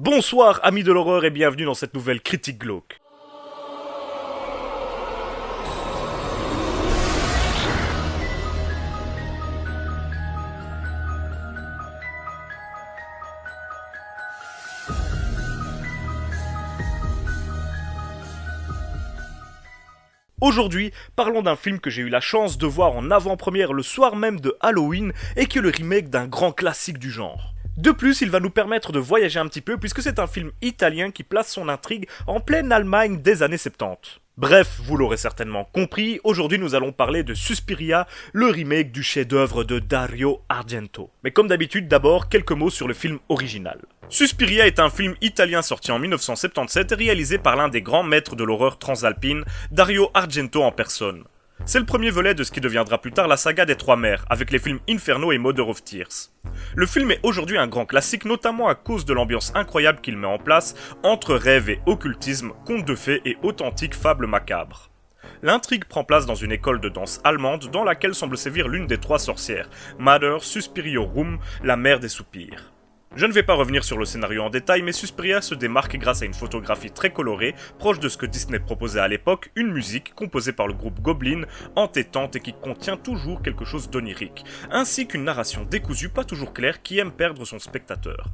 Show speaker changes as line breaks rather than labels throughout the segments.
Bonsoir amis de l'horreur et bienvenue dans cette nouvelle critique glauque. Aujourd'hui, parlons d'un film que j'ai eu la chance de voir en avant-première le soir même de Halloween et qui est le remake d'un grand classique du genre. De plus, il va nous permettre de voyager un petit peu puisque c'est un film italien qui place son intrigue en pleine Allemagne des années 70. Bref, vous l'aurez certainement compris, aujourd'hui nous allons parler de Suspiria, le remake du chef-d'œuvre de Dario Argento. Mais comme d'habitude, d'abord, quelques mots sur le film original. Suspiria est un film italien sorti en 1977 et réalisé par l'un des grands maîtres de l'horreur transalpine, Dario Argento en personne. C'est le premier volet de ce qui deviendra plus tard la saga des Trois Mers, avec les films Inferno et Mother of Tears. Le film est aujourd'hui un grand classique, notamment à cause de l'ambiance incroyable qu'il met en place, entre rêve et occultisme, contes de fées et authentiques fables macabres. L'intrigue prend place dans une école de danse allemande dans laquelle semble sévir l'une des trois sorcières, Mother Suspiriorum, la mère des soupirs. Je ne vais pas revenir sur le scénario en détail, mais Suspiria se démarque grâce à une photographie très colorée, proche de ce que Disney proposait à l'époque, une musique composée par le groupe Goblin, entêtante et qui contient toujours quelque chose d'onirique, ainsi qu'une narration décousue pas toujours claire qui aime perdre son spectateur.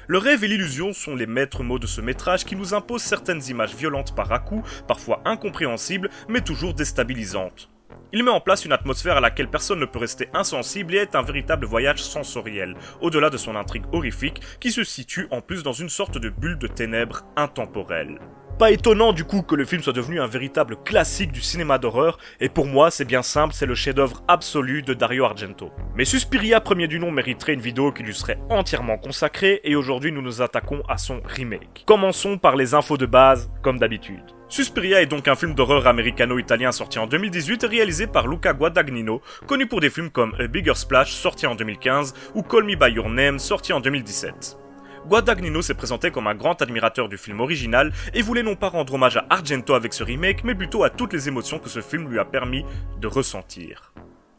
Le rêve et l'illusion sont les maîtres mots de ce métrage qui nous impose certaines images violentes par à-coups, parfois incompréhensibles, mais toujours déstabilisantes. Il met en place une atmosphère à laquelle personne ne peut rester insensible et est un véritable voyage sensoriel, au-delà de son intrigue horrifique qui se situe en plus dans une sorte de bulle de ténèbres intemporelle. Pas étonnant du coup que le film soit devenu un véritable classique du cinéma d'horreur, et pour moi c'est bien simple, c'est le chef-d'œuvre absolu de Dario Argento. Mais Suspiria, premier du nom, mériterait une vidéo qui lui serait entièrement consacrée, et aujourd'hui nous nous attaquons à son remake. Commençons par les infos de base, comme d'habitude. Suspiria est donc un film d'horreur américano-italien sorti en 2018 et réalisé par Luca Guadagnino, connu pour des films comme A Bigger Splash sorti en 2015 ou Call Me By Your Name sorti en 2017. Guadagnino s'est présenté comme un grand admirateur du film original et voulait non pas rendre hommage à Argento avec ce remake, mais plutôt à toutes les émotions que ce film lui a permis de ressentir.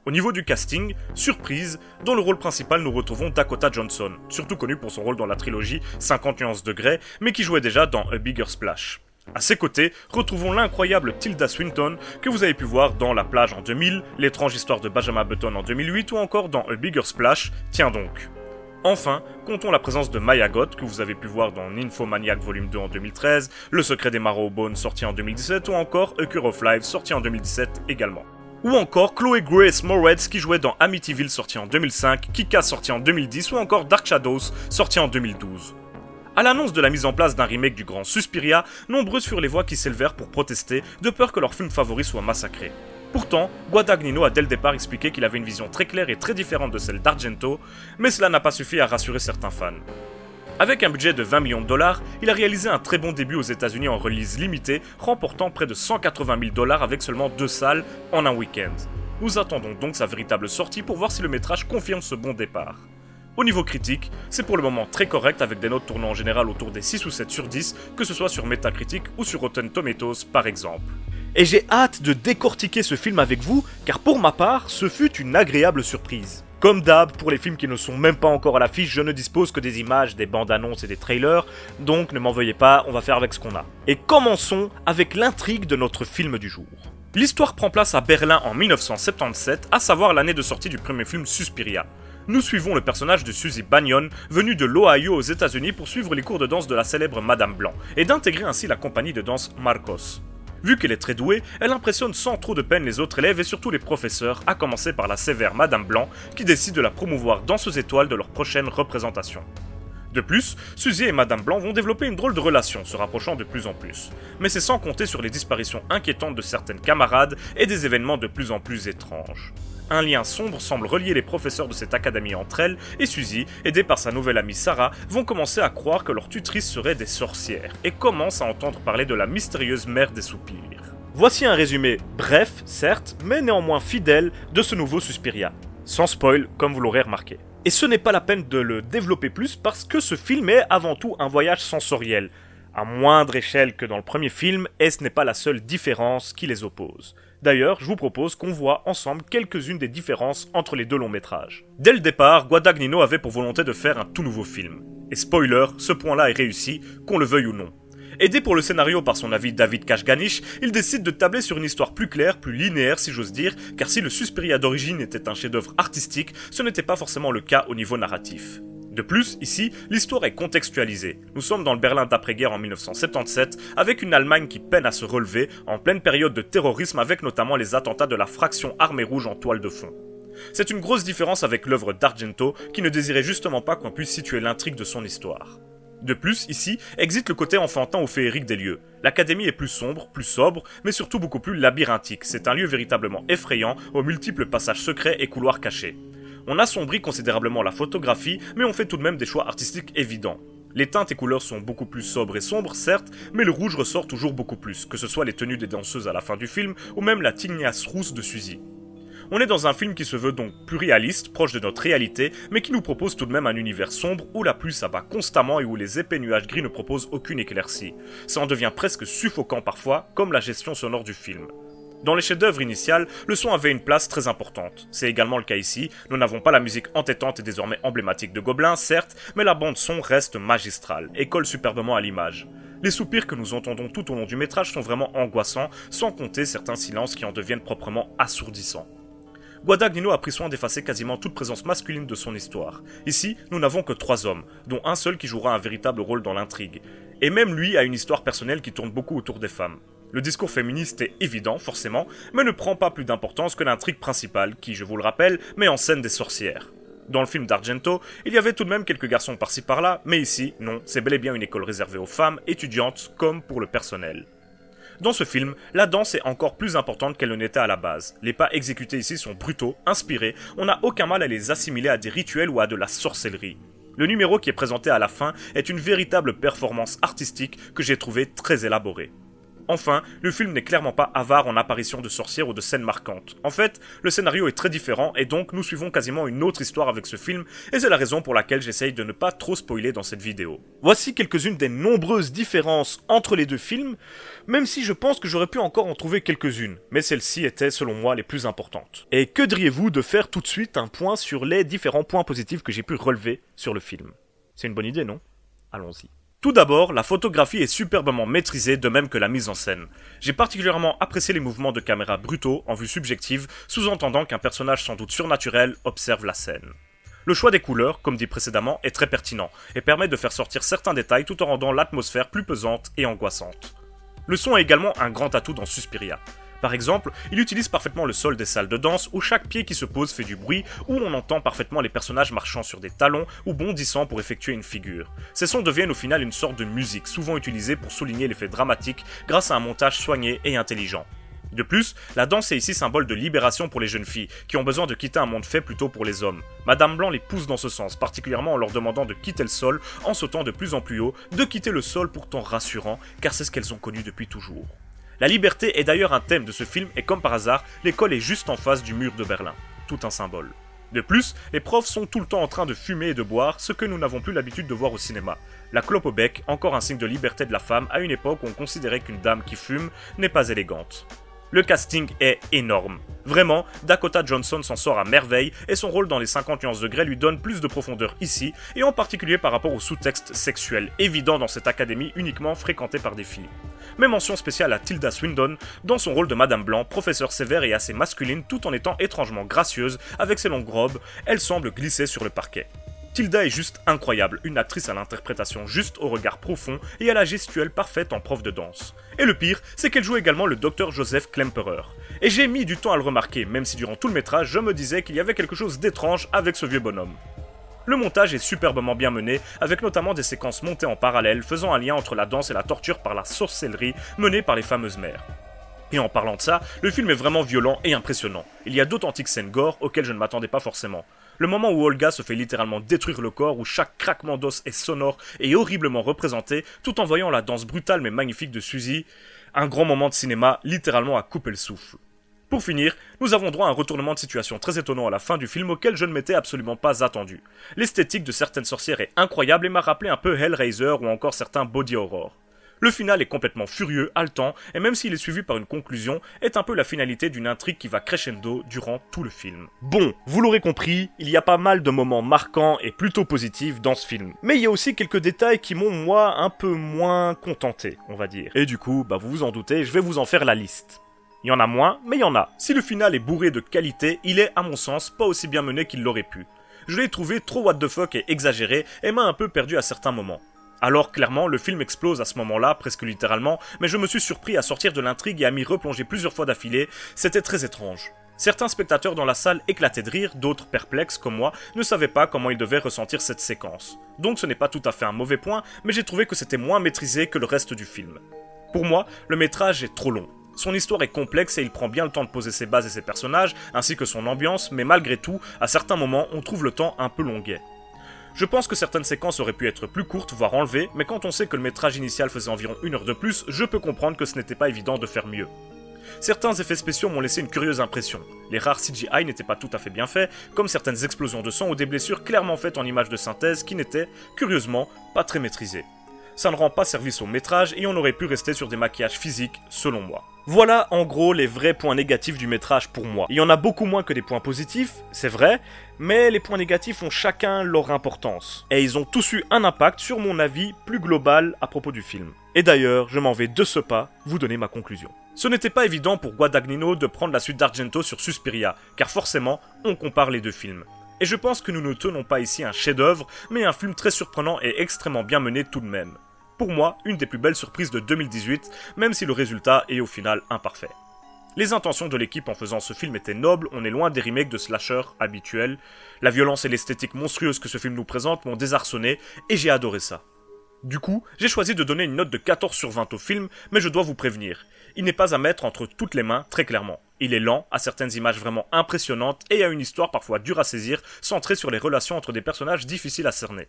Au niveau du casting, surprise, dans le rôle principal nous retrouvons Dakota Johnson, surtout connue pour son rôle dans la trilogie 50 nuances de Grey, mais qui jouait déjà dans A Bigger Splash. À ses côtés, retrouvons l'incroyable Tilda Swinton que vous avez pu voir dans La Plage en 2000, L'étrange histoire de Benjamin Button en 2008 ou encore dans A Bigger Splash, tiens donc. Enfin, comptons la présence de Maya Goth que vous avez pu voir dans Nymphomaniac Volume 2 en 2013, Le secret des Marrowbone sorti en 2017 ou encore A Cure of Life sorti en 2017 également. Ou encore Chloé Grace Moretz qui jouait dans Amityville sorti en 2005, Kika sorti en 2010 ou encore Dark Shadows sorti en 2012. À l'annonce de la mise en place d'un remake du grand Suspiria, nombreuses furent les voix qui s'élevèrent pour protester, de peur que leur film favori soit massacré. Pourtant, Guadagnino a dès le départ expliqué qu'il avait une vision très claire et très différente de celle d'Argento, mais cela n'a pas suffi à rassurer certains fans. Avec un budget de 20 millions de dollars, il a réalisé un très bon début aux États-Unis en release limitée, remportant près de 180 000 $ avec seulement 2 salles en un week-end. Nous attendons donc sa véritable sortie pour voir si le métrage confirme ce bon départ. Au niveau critique, c'est pour le moment très correct avec des notes tournant en général autour des 6 ou 7 sur 10, que ce soit sur Metacritic ou sur Rotten Tomatoes par exemple. Et j'ai hâte de décortiquer ce film avec vous, car pour ma part, ce fut une agréable surprise. Comme d'hab, pour les films qui ne sont même pas encore à l'affiche, je ne dispose que des images, des bandes annonces et des trailers, donc ne m'en veuillez pas, on va faire avec ce qu'on a. Et commençons avec l'intrigue de notre film du jour. L'histoire prend place à Berlin en 1977, à savoir l'année de sortie du premier film Suspiria. Nous suivons le personnage de Suzy Bagnon, venue de l'Ohio aux États-Unis pour suivre les cours de danse de la célèbre Madame Blanc, et d'intégrer ainsi la compagnie de danse Marcos. Vu qu'elle est très douée, elle impressionne sans trop de peine les autres élèves et surtout les professeurs, à commencer par la sévère Madame Blanc, qui décide de la promouvoir danseuse étoile de leur prochaine représentation. De plus, Suzy et Madame Blanc vont développer une drôle de relation, se rapprochant de plus en plus. Mais c'est sans compter sur les disparitions inquiétantes de certaines camarades et des événements de plus en plus étranges. Un lien sombre semble relier les professeurs de cette académie entre elles, et Suzy, aidée par sa nouvelle amie Sarah, vont commencer à croire que leurs tutrices seraient des sorcières, et commencent à entendre parler de la mystérieuse mère des soupirs. Voici un résumé bref, certes, mais néanmoins fidèle, de ce nouveau Suspiria. Sans spoil, comme vous l'aurez remarqué. Et ce n'est pas la peine de le développer plus parce que ce film est avant tout un voyage sensoriel. à moindre échelle que dans le premier film, et ce n'est pas la seule différence qui les oppose. D'ailleurs, je vous propose qu'on voit ensemble quelques-unes des différences entre les deux longs métrages. Dès le départ, Guadagnino avait pour volonté de faire un tout nouveau film. Et spoiler, ce point-là est réussi, qu'on le veuille ou non. Aidé pour le scénario par son ami David Kashganich, il décide de tabler sur une histoire plus claire, plus linéaire si j'ose dire, car si le Suspiria d'origine était un chef-d'œuvre artistique, ce n'était pas forcément le cas au niveau narratif. De plus, ici, l'histoire est contextualisée. Nous sommes dans le Berlin d'après-guerre en 1977, avec une Allemagne qui peine à se relever, en pleine période de terrorisme avec notamment les attentats de la fraction Armée Rouge en toile de fond. C'est une grosse différence avec l'œuvre d'Argento, qui ne désirait justement pas qu'on puisse situer l'intrigue de son histoire. De plus, ici, existe le côté enfantin ou féerique des lieux. L'académie est plus sombre, plus sobre, mais surtout beaucoup plus labyrinthique. C'est un lieu véritablement effrayant, aux multiples passages secrets et couloirs cachés. On assombrit considérablement la photographie, mais on fait tout de même des choix artistiques évidents. Les teintes et couleurs sont beaucoup plus sobres et sombres, certes, mais le rouge ressort toujours beaucoup plus, que ce soit les tenues des danseuses à la fin du film, ou même la tignasse rousse de Suzy. On est dans un film qui se veut donc plus réaliste, proche de notre réalité, mais qui nous propose tout de même un univers sombre où la pluie s'abat constamment et où les épais nuages gris ne proposent aucune éclaircie. Ça en devient presque suffocant parfois, comme la gestion sonore du film. Dans les chefs-d'œuvre initiales, le son avait une place très importante. C'est également le cas ici, nous n'avons pas la musique entêtante et désormais emblématique de Gobelin, certes, mais la bande-son reste magistrale et colle superbement à l'image. Les soupirs que nous entendons tout au long du métrage sont vraiment angoissants, sans compter certains silences qui en deviennent proprement assourdissants. Guadagnino a pris soin d'effacer quasiment toute présence masculine de son histoire. Ici, nous n'avons que 3 hommes, dont un seul qui jouera un véritable rôle dans l'intrigue. Et même lui a une histoire personnelle qui tourne beaucoup autour des femmes. Le discours féministe est évident, forcément, mais ne prend pas plus d'importance que l'intrigue principale, qui, je vous le rappelle, met en scène des sorcières. Dans le film d'Argento, il y avait tout de même quelques garçons par-ci par-là, mais ici, non, c'est bel et bien une école réservée aux femmes, étudiantes, comme pour le personnel. Dans ce film, la danse est encore plus importante qu'elle ne l'était à la base. Les pas exécutés ici sont brutaux, inspirés, on n'a aucun mal à les assimiler à des rituels ou à de la sorcellerie. Le numéro qui est présenté à la fin est une véritable performance artistique que j'ai trouvé très élaborée. Enfin, le film n'est clairement pas avare en apparitions de sorcières ou de scènes marquantes. En fait, le scénario est très différent et donc nous suivons quasiment une autre histoire avec ce film et c'est la raison pour laquelle j'essaye de ne pas trop spoiler dans cette vidéo. Voici quelques-unes des nombreuses différences entre les deux films, même si je pense que j'aurais pu encore en trouver quelques-unes, mais celles-ci étaient selon moi les plus importantes. Et que diriez-vous de faire tout de suite un point sur les différents points positifs que j'ai pu relever sur le film? C'est une bonne idée, non? Allons-y. Tout d'abord, la photographie est superbement maîtrisée, de même que la mise en scène. J'ai particulièrement apprécié les mouvements de caméra brutaux, en vue subjective, sous-entendant qu'un personnage sans doute surnaturel observe la scène. Le choix des couleurs, comme dit précédemment, est très pertinent, et permet de faire sortir certains détails tout en rendant l'atmosphère plus pesante et angoissante. Le son est également un grand atout dans Suspiria. Par exemple, il utilise parfaitement le sol des salles de danse où chaque pied qui se pose fait du bruit, où on entend parfaitement les personnages marchant sur des talons ou bondissant pour effectuer une figure. Ces sons deviennent au final une sorte de musique, souvent utilisée pour souligner l'effet dramatique grâce à un montage soigné et intelligent. De plus, la danse est ici symbole de libération pour les jeunes filles, qui ont besoin de quitter un monde fait plutôt pour les hommes. Madame Blanc les pousse dans ce sens, particulièrement en leur demandant de quitter le sol, en sautant de plus en plus haut, de quitter le sol pourtant rassurant, car c'est ce qu'elles ont connu depuis toujours. La liberté est d'ailleurs un thème de ce film et comme par hasard, l'école est juste en face du mur de Berlin. Tout un symbole. De plus, les profs sont tout le temps en train de fumer et de boire, ce que nous n'avons plus l'habitude de voir au cinéma. La clope au bec, encore un signe de liberté de la femme à une époque où on considérait qu'une dame qui fume n'est pas élégante. Le casting est énorme. Vraiment, Dakota Johnson s'en sort à merveille et son rôle dans les 50 nuances de Grey lui donne plus de profondeur ici, et en particulier par rapport au sous-texte sexuel évident dans cette académie uniquement fréquentée par des filles. Mais mention spéciale à Tilda Swinton dans son rôle de Madame Blanc, professeure sévère et assez masculine tout en étant étrangement gracieuse avec ses longues robes, elle semble glisser sur le parquet. Tilda est juste incroyable, une actrice à l'interprétation juste au regard profond et à la gestuelle parfaite en prof de danse. Et le pire, c'est qu'elle joue également le Dr Joseph Klemperer. Et j'ai mis du temps à le remarquer, même si durant tout le métrage, je me disais qu'il y avait quelque chose d'étrange avec ce vieux bonhomme. Le montage est superbement bien mené, avec notamment des séquences montées en parallèle, faisant un lien entre la danse et la torture par la sorcellerie menée par les fameuses mères. Et en parlant de ça, le film est vraiment violent et impressionnant. Il y a d'authentiques scènes gore auxquelles je ne m'attendais pas forcément. Le moment où Olga se fait littéralement détruire le corps, où chaque craquement d'os est sonore et horriblement représenté, tout en voyant la danse brutale mais magnifique de Suzy, un grand moment de cinéma littéralement à couper le souffle. Pour finir, nous avons droit à un retournement de situation très étonnant à la fin du film auquel je ne m'étais absolument pas attendu. L'esthétique de certaines sorcières est incroyable et m'a rappelé un peu Hellraiser ou encore certains body horror. Le final est complètement furieux, haletant, et même s'il est suivi par une conclusion, est un peu la finalité d'une intrigue qui va crescendo durant tout le film. Bon, vous l'aurez compris, il y a pas mal de moments marquants et plutôt positifs dans ce film. Mais il y a aussi quelques détails qui m'ont, moi, un peu moins contenté, on va dire. Et du coup, vous vous en doutez, je vais vous en faire la liste. Il y en a moins, mais il y en a. Si le final est bourré de qualité, il est, à mon sens, pas aussi bien mené qu'il l'aurait pu. Je l'ai trouvé trop what the fuck et exagéré, et m'a un peu perdu à certains moments. Alors clairement, le film explose à ce moment-là, presque littéralement, mais je me suis surpris à sortir de l'intrigue et à m'y replonger plusieurs fois d'affilée, c'était très étrange. Certains spectateurs dans la salle éclataient de rire, d'autres perplexes comme moi, ne savaient pas comment ils devaient ressentir cette séquence. Donc ce n'est pas tout à fait un mauvais point, mais j'ai trouvé que c'était moins maîtrisé que le reste du film. Pour moi, le métrage est trop long. Son histoire est complexe et il prend bien le temps de poser ses bases et ses personnages, ainsi que son ambiance, mais malgré tout, à certains moments, on trouve le temps un peu longuet. Je pense que certaines séquences auraient pu être plus courtes, voire enlevées, mais quand on sait que le métrage initial faisait environ 1 heure de plus, je peux comprendre que ce n'était pas évident de faire mieux. Certains effets spéciaux m'ont laissé une curieuse impression. Les rares CGI n'étaient pas tout à fait bien faits, comme certaines explosions de sang ou des blessures clairement faites en images de synthèse qui n'étaient, curieusement, pas très maîtrisées. Ça ne rend pas service au métrage et on aurait pu rester sur des maquillages physiques, selon moi. Voilà en gros les vrais points négatifs du métrage pour moi. Il y en a beaucoup moins que des points positifs, c'est vrai, mais les points négatifs ont chacun leur importance. Et ils ont tous eu un impact sur mon avis plus global à propos du film. Et d'ailleurs, je m'en vais de ce pas vous donner ma conclusion. Ce n'était pas évident pour Guadagnino de prendre la suite d'Argento sur Suspiria, car forcément, on compare les deux films. Et je pense que nous ne tenons pas ici un chef-d'œuvre, mais un film très surprenant et extrêmement bien mené tout de même. Pour moi, une des plus belles surprises de 2018, même si le résultat est au final imparfait. Les intentions de l'équipe en faisant ce film étaient nobles, on est loin des remakes de slasher habituels. La violence et l'esthétique monstrueuse que ce film nous présente m'ont désarçonné, et j'ai adoré ça. Du coup, j'ai choisi de donner une note de 14 sur 20 au film, mais je dois vous prévenir. Il n'est pas à mettre entre toutes les mains, très clairement. Il est lent, a certaines images vraiment impressionnantes, et a une histoire parfois dure à saisir, centrée sur les relations entre des personnages difficiles à cerner.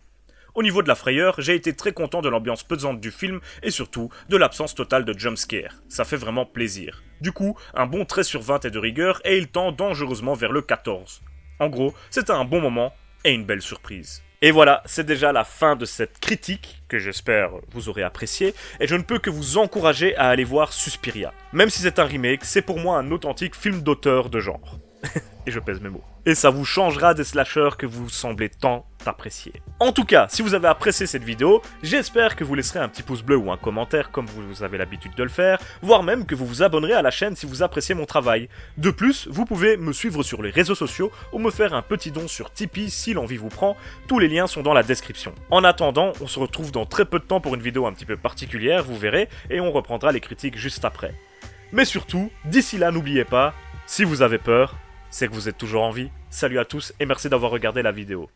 Au niveau de la frayeur, j'ai été très content de l'ambiance pesante du film et surtout de l'absence totale de jumpscare. Ça fait vraiment plaisir. Du coup, un bon 13 sur 20 est de rigueur et il tend dangereusement vers le 14. En gros, c'était un bon moment et une belle surprise. Et voilà, c'est déjà la fin de cette critique, que j'espère vous aurez appréciée, et je ne peux que vous encourager à aller voir Suspiria. Même si c'est un remake, c'est pour moi un authentique film d'auteur de genre. Et je pèse mes mots. Et ça vous changera des slashers que vous semblez tant apprécier. En tout cas, si vous avez apprécié cette vidéo, j'espère que vous laisserez un petit pouce bleu ou un commentaire comme vous avez l'habitude de le faire, voire même que vous vous abonnerez à la chaîne si vous appréciez mon travail. De plus, vous pouvez me suivre sur les réseaux sociaux ou me faire un petit don sur Tipeee si l'envie vous prend, tous les liens sont dans la description. En attendant, on se retrouve dans très peu de temps pour une vidéo un petit peu particulière, vous verrez, et on reprendra les critiques juste après. Mais surtout, d'ici là, n'oubliez pas, si vous avez peur, c'est que vous êtes toujours en vie. Salut à tous et merci d'avoir regardé la vidéo.